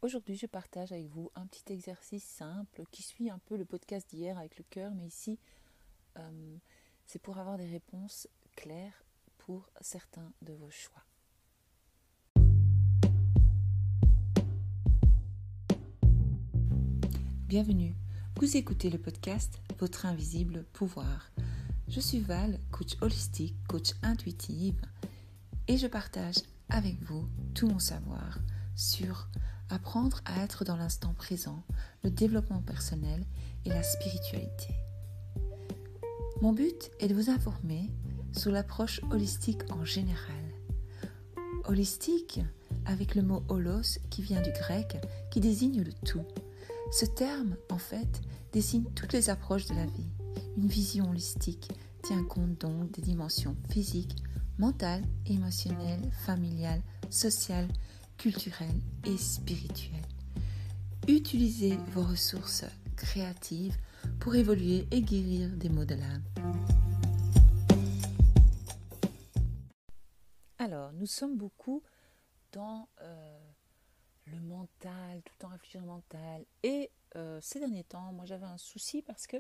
Aujourd'hui, je partage avec vous un petit exercice simple qui suit un peu le podcast d'hier avec le cœur, mais ici, c'est pour avoir des réponses claires pour certains de vos choix. Bienvenue, vous écoutez le podcast Votre invisible pouvoir. Je suis Val, coach holistique, coach intuitive, et je partage avec vous tout mon savoir sur apprendre à être dans l'instant présent, le développement personnel et la spiritualité. Mon but est de vous informer sur l'approche holistique en général. Holistique avec le mot holos qui vient du grec, qui désigne le tout. Ce terme, en fait, désigne toutes les approches de la vie. Une vision holistique tient compte donc des dimensions physiques, mentales, émotionnelles, familiales, sociales, culturelles et spirituelles. Utilisez vos ressources créatives pour évoluer et guérir des maux de l'âme. Alors, nous sommes beaucoup dans le mental, tout le temps réfléchir au mental. Et ces derniers temps, moi j'avais un souci parce que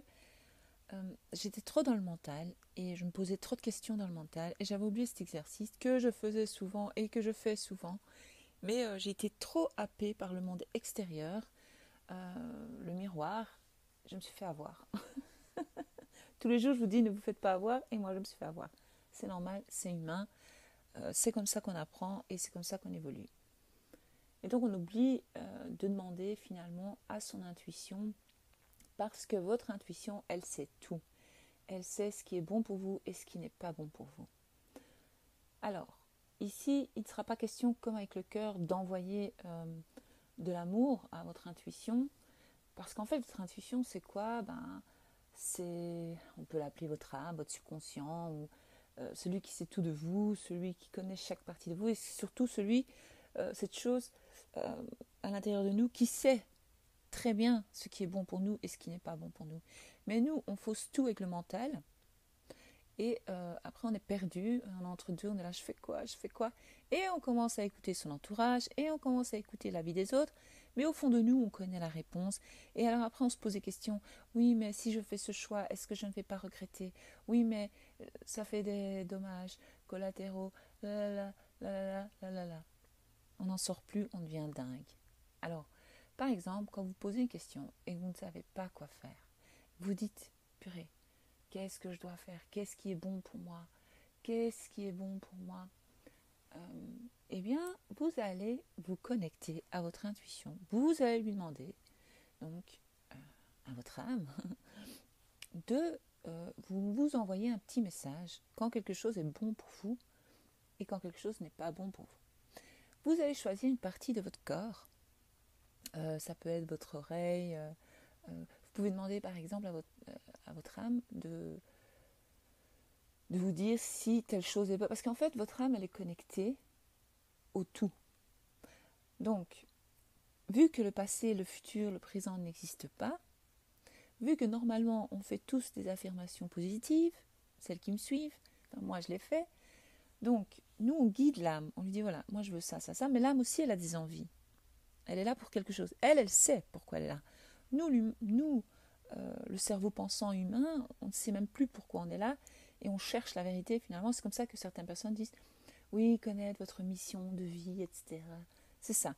j'étais trop dans le mental et je me posais trop de questions dans le mental et j'avais oublié cet exercice que je faisais souvent et que je fais souvent. Mais j'ai été trop happée par le monde extérieur, le miroir, je me suis fait avoir. Tous les jours je vous dis ne vous faites pas avoir et moi je me suis fait avoir. C'est normal, c'est humain, c'est comme ça qu'on apprend et c'est comme ça qu'on évolue. Et donc on oublie de demander finalement à son intuition, parce que votre intuition, elle sait tout. Elle sait ce qui est bon pour vous et ce qui n'est pas bon pour vous. Alors, ici, il ne sera pas question, comme avec le cœur, d'envoyer de l'amour à votre intuition, parce qu'en fait, votre intuition, c'est quoi ? On peut l'appeler votre âme, votre subconscient, ou celui qui sait tout de vous, celui qui connaît chaque partie de vous, et surtout cette chose à l'intérieur de nous qui sait très bien ce qui est bon pour nous et ce qui n'est pas bon pour nous. Mais nous, on fausse tout avec le mental et après on est perdu, on est entre deux, on est là, je fais quoi ? Et on commence à écouter son entourage et on commence à écouter la vie des autres, mais au fond de nous, on connaît la réponse. Et alors après, on se pose des questions. Oui, mais si je fais ce choix, est-ce que je ne vais pas regretter ? Oui, mais ça fait des dommages collatéraux. La. On n'en sort plus, on devient dingue. Alors, par exemple, quand vous posez une question et que vous ne savez pas quoi faire, vous dites, purée, qu'est-ce que je dois faire ? Qu'est-ce qui est bon pour moi ? Qu'est-ce qui est bon pour moi ? Eh bien, vous allez vous connecter à votre intuition. Vous allez lui demander, donc, à votre âme, de vous envoyer un petit message quand quelque chose est bon pour vous et quand quelque chose n'est pas bon pour vous. Vous allez choisir une partie de votre corps. Ça peut être votre oreille. Vous pouvez demander par exemple à votre âme de vous dire si telle chose est bonne. Parce qu'en fait, votre âme, elle est connectée au tout. Donc, vu que le passé, le futur, le présent n'existent pas, vu que normalement, on fait tous des affirmations positives, celles qui me suivent, enfin, moi je les fais, donc nous, on guide l'âme. On lui dit, voilà, moi je veux ça, ça, ça, mais l'âme aussi, elle a des envies. Elle est là pour quelque chose. Elle sait pourquoi elle est là. Nous, le cerveau pensant humain, on ne sait même plus pourquoi on est là et on cherche la vérité finalement. C'est comme ça que certaines personnes disent oui, connaître votre mission de vie, etc. C'est ça.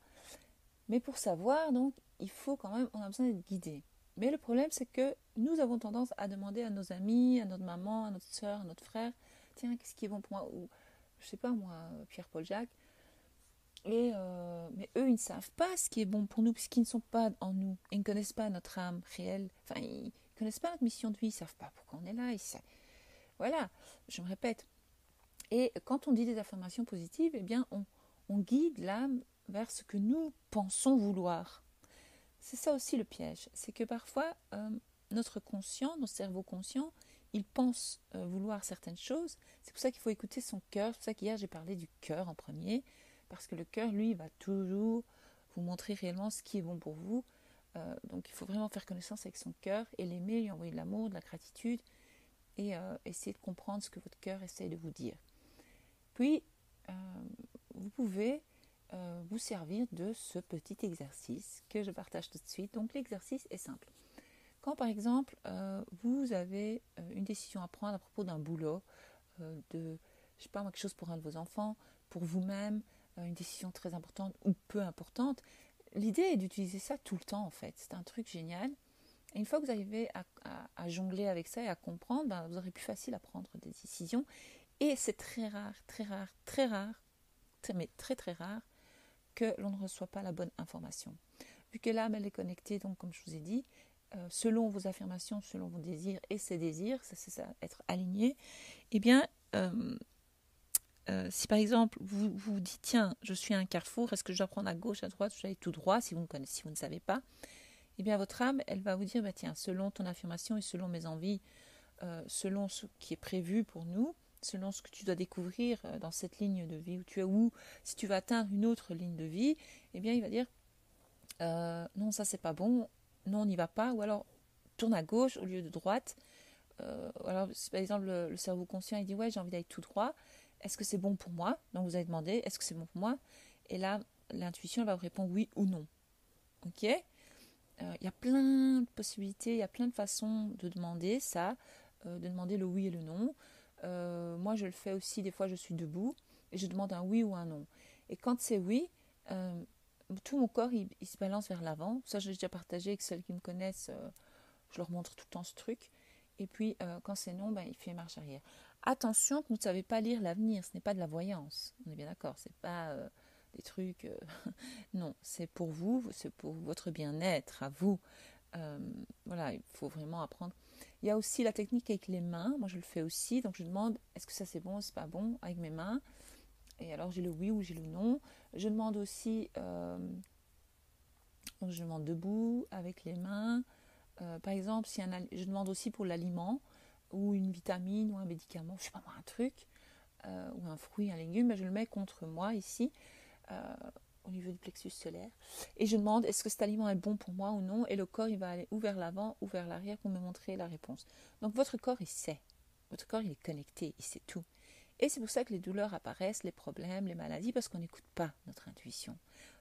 Mais pour savoir, donc, il faut quand même, on a besoin d'être guidé. Mais le problème, c'est que nous avons tendance à demander à nos amis, à notre maman, à notre soeur, à notre frère, tiens, qu'est-ce qui est bon pour moi ? Ou, je sais pas moi, Pierre-Paul Jacques. Mais eux, ils ne savent pas ce qui est bon pour nous, puisqu'ils ne sont pas en nous. Ils ne connaissent pas notre âme réelle. Enfin, ils ne connaissent pas notre mission de vie. Ils ne savent pas pourquoi on est là. Voilà, je me répète. Et quand on dit des affirmations positives, eh bien, on guide l'âme vers ce que nous pensons vouloir. C'est ça aussi le piège. C'est que parfois, notre conscient, notre cerveau conscient, il pense vouloir certaines choses. C'est pour ça qu'il faut écouter son cœur. C'est pour ça qu'hier, j'ai parlé du cœur en premier. Parce que le cœur, lui, va toujours vous montrer réellement ce qui est bon pour vous. Donc il faut vraiment faire connaissance avec son cœur et l'aimer, lui envoyer de l'amour, de la gratitude et essayer de comprendre ce que votre cœur essaie de vous dire. Puis, vous pouvez vous servir de ce petit exercice que je partage tout de suite. Donc l'exercice est simple. Quand par exemple vous avez une décision à prendre à propos d'un boulot, de, je sais pas moi, quelque chose pour un de vos enfants, pour vous-même, une décision très importante ou peu importante, l'idée est d'utiliser ça tout le temps en fait. C'est un truc génial. Et une fois que vous arrivez à jongler avec ça et à comprendre, ben, vous aurez plus facile à prendre des décisions. Et c'est très rare, mais très très rare, que l'on ne reçoit pas la bonne information. Vu que l'âme, elle est connectée, donc comme je vous ai dit, selon vos affirmations, selon vos désirs et ses désirs, ça c'est ça, être aligné, eh bien, si par exemple vous vous dites, tiens, je suis à un carrefour, est-ce que je dois prendre à gauche, à droite, je dois aller tout droit, si vous ne savez pas, eh bien votre âme, elle va vous dire, bah, tiens, selon ton affirmation et selon mes envies, selon ce qui est prévu pour nous, selon ce que tu dois découvrir dans cette ligne de vie où tu es, ou si tu vas atteindre une autre ligne de vie, eh bien il va dire, non, ça c'est pas bon, non, on n'y va pas, ou alors tourne à gauche au lieu de droite. Alors, par exemple, le cerveau conscient, il dit, ouais, j'ai envie d'aller tout droit, est-ce que c'est bon pour moi? Donc vous allez demander, est-ce que c'est bon pour moi? Et là, l'intuition, elle va vous répondre oui ou non. Ok? Il y a plein de possibilités, il y a plein de façons de demander ça, de demander le oui et le non. Moi, je le fais aussi, des fois, je suis debout et je demande un oui ou un non. Et quand c'est oui, tout mon corps, il se balance vers l'avant. Ça, j'ai déjà partagé avec celles qui me connaissent, je leur montre tout le temps ce truc. Et puis, quand c'est non, ben, il fait marche arrière. Attention que vous ne savez pas lire l'avenir, ce n'est pas de la voyance. On est bien d'accord, c'est pas des trucs... non, c'est pour vous, c'est pour votre bien-être, à vous. Voilà, il faut vraiment apprendre. Il y a aussi la technique avec les mains. Moi, je le fais aussi. Donc, je demande, est-ce que ça c'est bon, c'est pas bon, avec mes mains. Et alors, j'ai le oui ou j'ai le non. Je demande aussi... donc, je demande debout, avec les mains. Par exemple, je demande aussi pour l'aliment, ou une vitamine, ou un médicament, je sais pas moi, un truc, ou un fruit, un légume, je le mets contre moi ici, au niveau du plexus solaire, et je demande est-ce que cet aliment est bon pour moi ou non, et le corps il va aller ou vers l'avant ou vers l'arrière pour me montrer la réponse. Donc votre corps il sait, votre corps il est connecté, il sait tout. Et c'est pour ça que les douleurs apparaissent, les problèmes, les maladies, parce qu'on n'écoute pas notre intuition.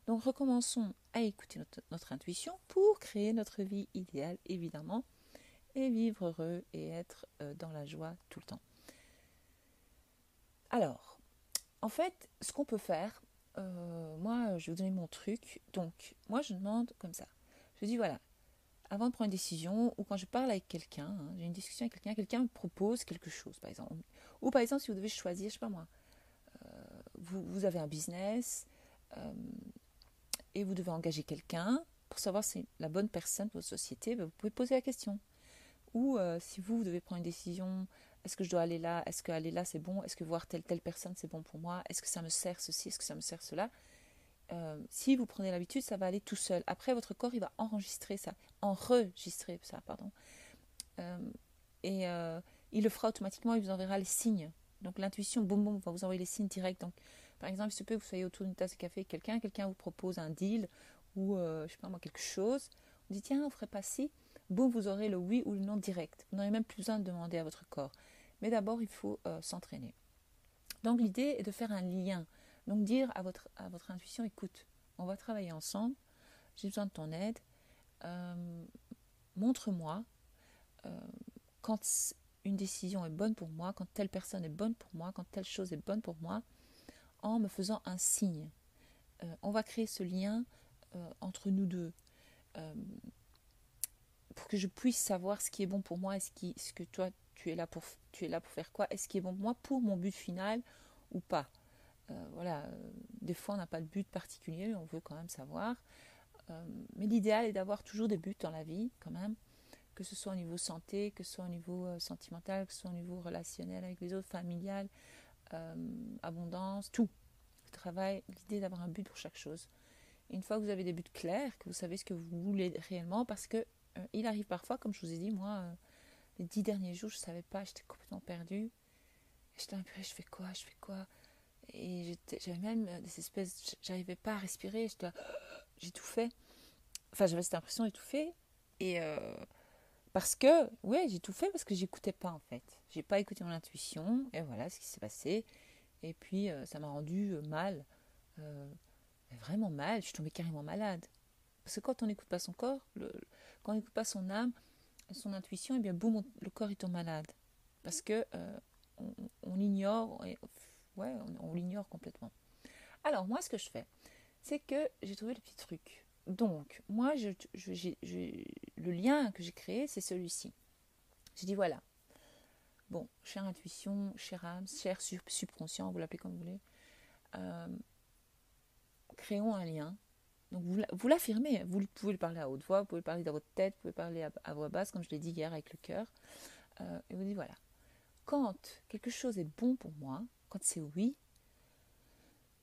Donc recommençons à écouter notre intuition pour créer notre vie idéale, évidemment, et vivre heureux et être dans la joie tout le temps. Alors, en fait, ce qu'on peut faire, moi, je vais vous donner mon truc. Donc, moi, je demande comme ça. Je dis, voilà, avant de prendre une décision, ou quand je parle avec quelqu'un, j'ai une discussion avec quelqu'un, quelqu'un me propose quelque chose, par exemple. Ou par exemple, si vous devez choisir, je sais pas moi, vous avez un business, et vous devez engager quelqu'un pour savoir si c'est la bonne personne pour votre société, vous pouvez poser la question. Ou si vous devez prendre une décision, est-ce que je dois aller là, est-ce que aller là c'est bon, est-ce que voir telle personne c'est bon pour moi, est-ce que ça me sert ceci, est-ce que ça me sert cela, si vous prenez l'habitude, ça va aller tout seul. Après, votre corps, il va enregistrer ça, pardon. Et il le fera automatiquement, il vous enverra les signes. Donc l'intuition, boum boum, va vous envoyer les signes directs. Donc, par exemple, il se peut que vous soyez autour d'une tasse de café avec quelqu'un vous propose un deal ou, je sais pas moi, quelque chose. On dit, tiens, on ferait pas ci. Boum, vous aurez le oui ou le non direct. Vous n'aurez même plus besoin de demander à votre corps. Mais d'abord, il faut s'entraîner. Donc l'idée est de faire un lien. Donc dire à votre intuition, écoute, on va travailler ensemble, j'ai besoin de ton aide, montre-moi quand une décision est bonne pour moi, quand telle personne est bonne pour moi, quand telle chose est bonne pour moi, en me faisant un signe. On va créer ce lien entre nous deux pour que je puisse savoir ce qui est bon pour moi et ce que toi tu es là pour faire quoi, est-ce qui est bon pour moi pour mon but final ou pas. Voilà, des fois on n'a pas de but particulier, on veut quand même savoir. Mais l'idéal est d'avoir toujours des buts dans la vie quand même, que ce soit au niveau santé, que ce soit au niveau sentimental, que ce soit au niveau relationnel avec les autres, familial, abondance, tout. Le travail, l'idée d'avoir un but pour chaque chose. Et une fois que vous avez des buts clairs, que vous savez ce que vous voulez réellement, parce que il arrive parfois, comme je vous ai dit, moi, les 10 derniers jours, je ne savais pas, j'étais complètement perdue. J'étais un peu, je fais quoi? Et j'avais même des espèces, j'arrivais pas à respirer, j'ai tout fait. Enfin, j'avais cette impression d'étouffer. Et parce que, ouais, j'ai tout fait parce que j'écoutais pas en fait. J'ai pas écouté mon intuition, et voilà ce qui s'est passé. Et puis, ça m'a rendu mal. vraiment mal, je suis tombée carrément malade. Parce que quand on n'écoute pas son corps, quand on n'écoute pas son âme, son intuition, et bien boum, le corps il tombe malade. Parce que on l'ignore, ouais, on l'ignore complètement. Alors moi, ce que je fais, c'est que j'ai trouvé le petit truc. Donc, moi, le lien que j'ai créé, c'est celui-ci. J'ai dit voilà, bon, chère intuition, chère âme, cher subconscient, vous l'appelez comme vous voulez, euh, créons un lien. Donc vous l'affirmez, vous pouvez le parler à haute voix, vous pouvez le parler dans votre tête, vous pouvez parler à voix basse, comme je l'ai dit hier avec le cœur. Et vous dites voilà, quand quelque chose est bon pour moi, quand c'est oui,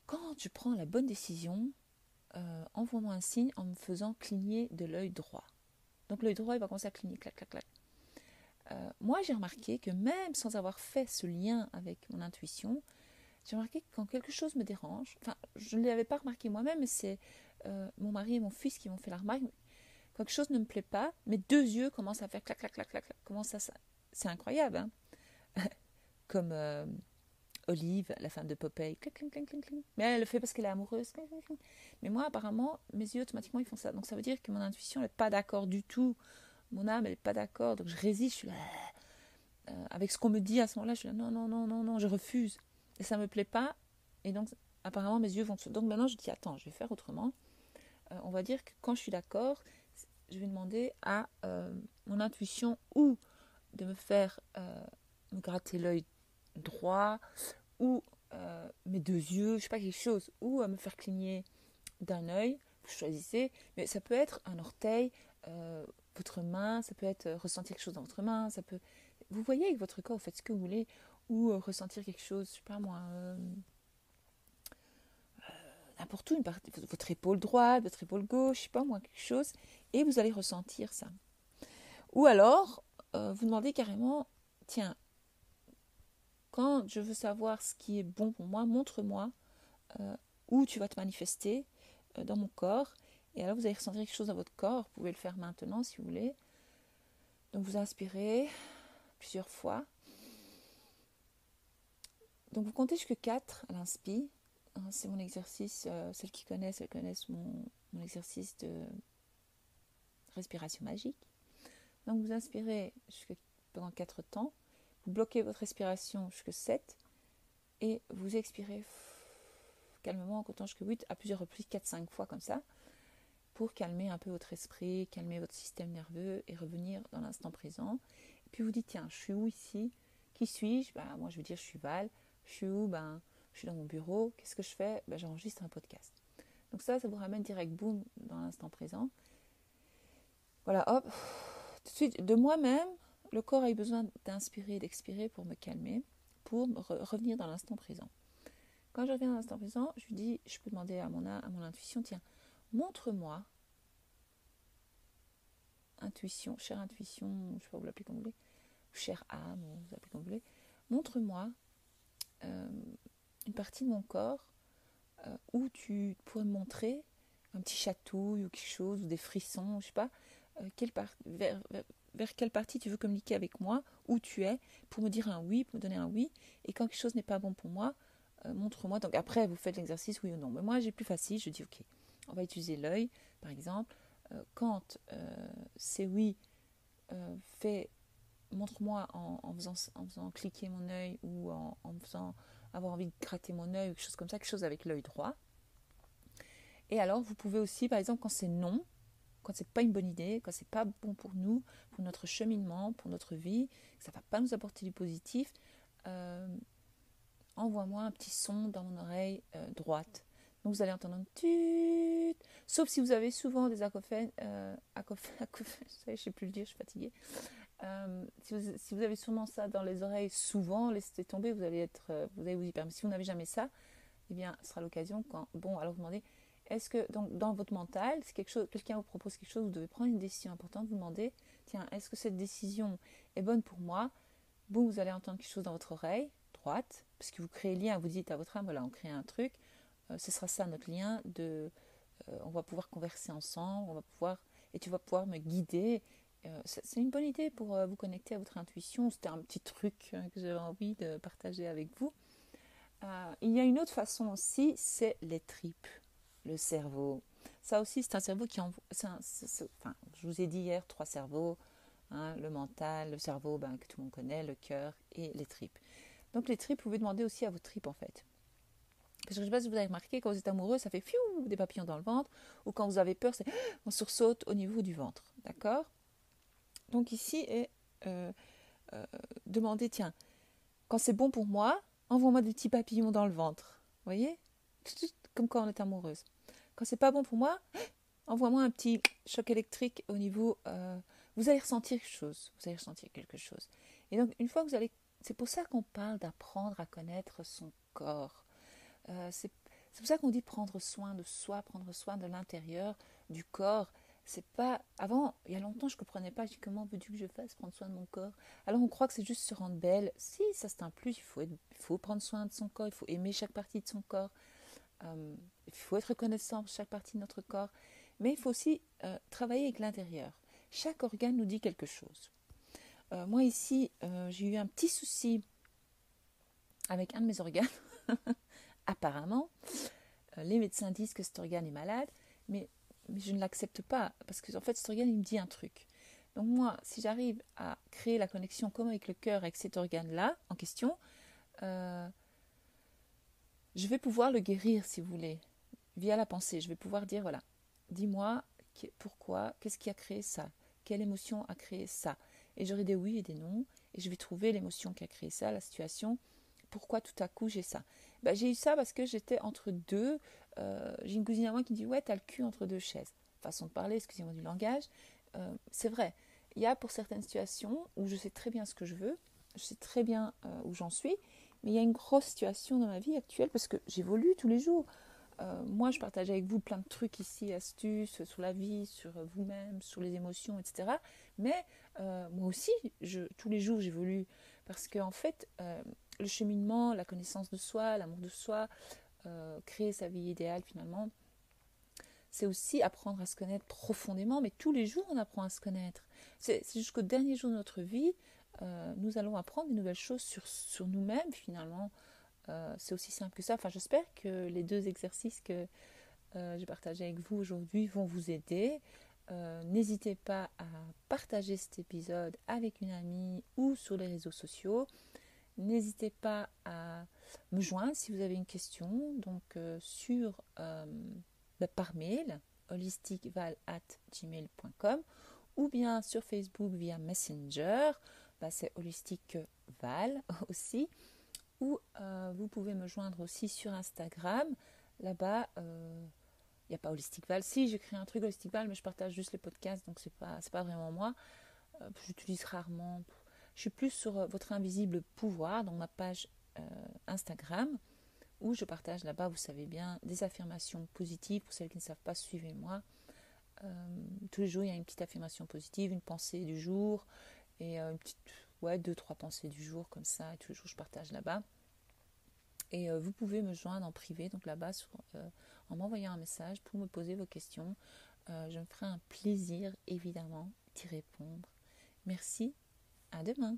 quand je prends la bonne décision, envoie-moi un signe en me faisant cligner de l'œil droit. Donc l'œil droit, il va commencer à cligner, clac, clac, clac. Moi, j'ai remarqué que même sans avoir fait ce lien avec mon intuition, j'ai remarqué que quand quelque chose me dérange, enfin, je ne l'avais pas remarqué moi-même, mais c'est mon mari et mon fils qui m'ont fait la remarque. Quand quelque chose ne me plaît pas, mes deux yeux commencent à faire clac, clac, clac, clac, clac. Comment ça c'est incroyable, hein. Comme Olive, la femme de Popeye, clic, clic, clic, clic, clic. Mais elle le fait parce qu'elle est amoureuse. Clic, clic, clic. Mais moi, apparemment, mes yeux, automatiquement, ils font ça. Donc ça veut dire que mon intuition n'est pas d'accord du tout. Mon âme, elle n'est pas d'accord. Donc je résiste, je suis là. Avec ce qu'on me dit à ce moment-là, je suis là, non, non, non, non, non, je refuse. Et ça ne me plaît pas. Et donc, apparemment, mes yeux vont... Donc maintenant, je dis, attends, je vais faire autrement. On va dire que quand je suis d'accord, je vais demander à mon intuition ou de me faire me gratter l'œil droit, ou mes deux yeux, je sais pas, quelque chose, ou me faire cligner d'un œil, vous choisissez, mais ça peut être un orteil, votre main, ça peut être ressentir quelque chose dans votre main, ça peut... Vous voyez avec votre corps, vous faites ce que vous voulez, ou ressentir quelque chose, je sais pas moi, n'importe où, une partie, votre épaule droite, votre épaule gauche, je sais pas moi, quelque chose, et vous allez ressentir ça. Ou alors, vous demandez carrément, tiens, quand je veux savoir ce qui est bon pour moi, montre-moi où tu vas te manifester dans mon corps. Et alors, vous allez ressentir quelque chose dans votre corps. Vous pouvez le faire maintenant si vous voulez. Donc, vous inspirez plusieurs fois. Donc, vous comptez jusqu'à 4 à l'inspire. C'est mon exercice. Celles qui connaissent, elles connaissent mon exercice de respiration magique. Donc, vous inspirez pendant 4 temps. Vous bloquez votre respiration jusqu'à 7. Et vous expirez calmement en comptant jusqu'à 8 à plusieurs reprises, 4-5 fois comme ça, pour calmer un peu votre esprit, calmer votre système nerveux et revenir dans l'instant présent. Et puis vous dites, tiens, je suis où ici? Qui suis-je? Moi, je veux dire, je suis Val. Je suis où? Je suis dans mon bureau. Qu'est-ce que je fais? J'enregistre un podcast. Donc ça vous ramène direct, boum, dans l'instant présent. Voilà, hop. Tout de suite, de moi-même, le corps a eu besoin d'inspirer et d'expirer pour me calmer, pour revenir dans l'instant présent. Quand je reviens dans l'instant présent, je lui dis, je peux demander à mon intuition, tiens, montre-moi, intuition, chère intuition, je ne sais pas, vous l'appelez comme vous voulez, chère âme, vous l'appelez comme vous voulez, montre-moi une partie de mon corps où tu pourrais me montrer un petit chatouille ou quelque chose, ou des frissons, je ne sais pas, vers quelle partie tu veux communiquer avec moi, où tu es, pour me dire un oui, pour me donner un oui, et quand quelque chose n'est pas bon pour moi, montre-moi. Donc après, vous faites l'exercice, oui ou non. Mais moi, j'ai plus facile, je dis, ok, on va utiliser l'œil, par exemple. Quand c'est oui, montre-moi en faisant cliquer mon œil ou en faisant avoir envie de gratter mon œil ou quelque chose comme ça, quelque chose avec l'œil droit. Et alors, vous pouvez aussi, par exemple, quand c'est non, quand c'est pas une bonne idée, quand c'est pas bon pour nous, pour notre cheminement, pour notre vie, que ça va pas nous apporter du positif, envoie-moi un petit son dans mon oreille droite. Donc vous allez entendre un tut, sauf si vous avez souvent des acouphènes, je ne sais plus le dire, je suis fatiguée. Si vous avez sûrement ça dans les oreilles souvent, laissez tomber, vous allez vous y perdre. Mais si vous n'avez jamais ça, eh bien, ce sera l'occasion alors vous demandez, est-ce que donc, dans votre mental, si quelqu'un vous propose quelque chose, vous devez prendre une décision importante, vous demandez, tiens, est-ce que cette décision est bonne pour moi? Vous allez entendre quelque chose dans votre oreille droite, parce que vous créez le lien, vous dites à votre âme, voilà, on crée un truc, ce sera ça notre lien, on va pouvoir converser ensemble, et tu vas pouvoir me guider. C'est une bonne idée pour vous connecter à votre intuition. C'était un petit truc que j'avais envie de partager avec vous. Il y a une autre façon aussi, c'est les tripes. le cerveau. Ça aussi, c'est un cerveau qui envoie... je vous ai dit hier, 3 cerveaux, hein, le mental, le cerveau que tout le monde connaît, le cœur et les tripes. Donc les tripes, vous pouvez demander aussi à vos tripes en fait. Parce que je ne sais pas si vous avez remarqué, quand vous êtes amoureux, ça fait fiou, des papillons dans le ventre, ou quand vous avez peur, on sursaute au niveau du ventre. D'accord ? Donc ici, demandez, tiens, quand c'est bon pour moi, envoie-moi des petits papillons dans le ventre. Vous voyez ? Comme quand on est amoureuse. Quand c'est pas bon pour moi, envoie-moi un petit choc électrique au niveau... vous allez ressentir quelque chose. Et donc, une fois que vous allez... C'est pour ça qu'on parle d'apprendre à connaître son corps. C'est pour ça qu'on dit prendre soin de soi, prendre soin de l'intérieur, du corps. C'est pas... Avant, il y a longtemps, je ne comprenais pas. Je dis, comment veux-tu que je fasse prendre soin de mon corps ? Alors, on croit que c'est juste se rendre belle. Si, ça c'est un plus. Il faut prendre soin de son corps. Il faut aimer chaque partie de son corps. Il faut être reconnaissant pour chaque partie de notre corps. Mais il faut aussi travailler avec l'intérieur. Chaque organe nous dit quelque chose. Moi, ici, j'ai eu un petit souci avec un de mes organes. Apparemment, les médecins disent que cet organe est malade, mais je ne l'accepte pas, parce que en fait, cet organe, il me dit un truc. Donc moi, si j'arrive à créer la connexion comme avec le cœur, avec cet organe-là, en question, je vais pouvoir le guérir, si vous voulez, via la pensée. Je vais pouvoir dire, voilà, dis-moi pourquoi, qu'est-ce qui a créé ça ? Quelle émotion a créé ça ? Et j'aurai des oui et des non, et je vais trouver l'émotion qui a créé ça, la situation, pourquoi tout à coup j'ai ça. J'ai eu ça parce que j'étais entre deux. J'ai une cousine à moi qui dit « Ouais, t'as le cul entre deux chaises ». Façon de parler, excusez-moi du langage. C'est vrai. Il y a pour certaines situations où je sais très bien ce que je veux, je sais très bien où j'en suis, mais il y a une grosse situation dans ma vie actuelle parce que j'évolue tous les jours. Moi, je partage avec vous plein de trucs ici, astuces sur la vie, sur vous-même, sur les émotions, etc. Mais moi aussi, tous les jours, j'évolue parce qu'en fait, le cheminement, la connaissance de soi, l'amour de soi, créer sa vie idéale finalement, c'est aussi apprendre à se connaître profondément, mais tous les jours, on apprend à se connaître. C'est jusqu'au dernier jour de notre vie, nous allons apprendre des nouvelles choses sur nous-mêmes finalement. C'est aussi simple que ça. Enfin, j'espère que les 2 exercices que j'ai partagés avec vous aujourd'hui vont vous aider. N'hésitez pas à partager cet épisode avec une amie ou sur les réseaux sociaux. N'hésitez pas à me joindre si vous avez une question, donc par mail holisticval@gmail.com ou bien sur Facebook via Messenger, c'est holisticval aussi. Ou vous pouvez me joindre aussi sur Instagram. Là-bas, il n'y a pas Holistic Val. Si, j'ai créé un truc Holistic Val, mais je partage juste les podcasts, donc c'est pas vraiment moi. J'utilise rarement. Je suis plus sur votre invisible pouvoir, dans ma page Instagram, où je partage là-bas, vous savez bien, des affirmations positives. Pour celles qui ne savent pas, suivez-moi. Tous les jours, il y a une petite affirmation positive, une pensée du jour, et une petite... 2-3 pensées du jour comme ça, et tous les jours je partage là-bas. Et vous pouvez me joindre en privé, donc là-bas, en m'envoyant un message pour me poser vos questions. Je me ferai un plaisir, évidemment, d'y répondre. Merci, à demain.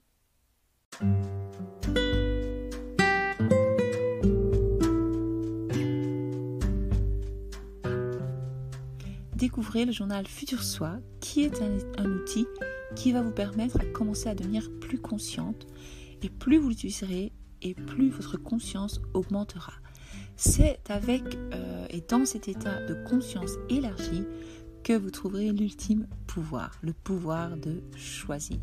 Découvrez le journal Futur Soi, qui est un outil qui va vous permettre à commencer à devenir plus consciente, et plus vous l'utiliserez et plus votre conscience augmentera. C'est avec et dans cet état de conscience élargie que vous trouverez l'ultime pouvoir, le pouvoir de choisir.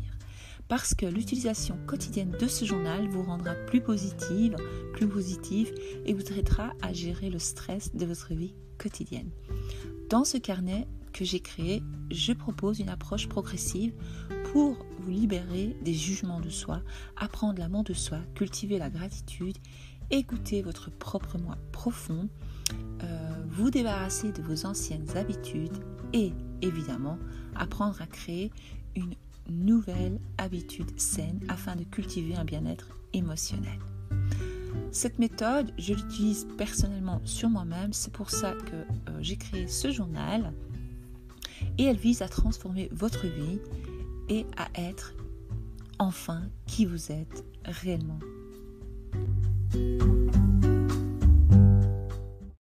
Parce que l'utilisation quotidienne de ce journal vous rendra plus positive et vous aidera à gérer le stress de votre vie quotidienne. Dans ce carnet que j'ai créé, je propose une approche progressive pour vous libérer des jugements de soi, apprendre l'amour de soi, cultiver la gratitude, écouter votre propre moi profond, vous débarrasser de vos anciennes habitudes et évidemment apprendre à créer une nouvelle habitude saine afin de cultiver un bien-être émotionnel. Cette méthode, je l'utilise personnellement sur moi-même, c'est pour ça que j'ai créé ce journal et elle vise à transformer votre vie et à être enfin qui vous êtes réellement.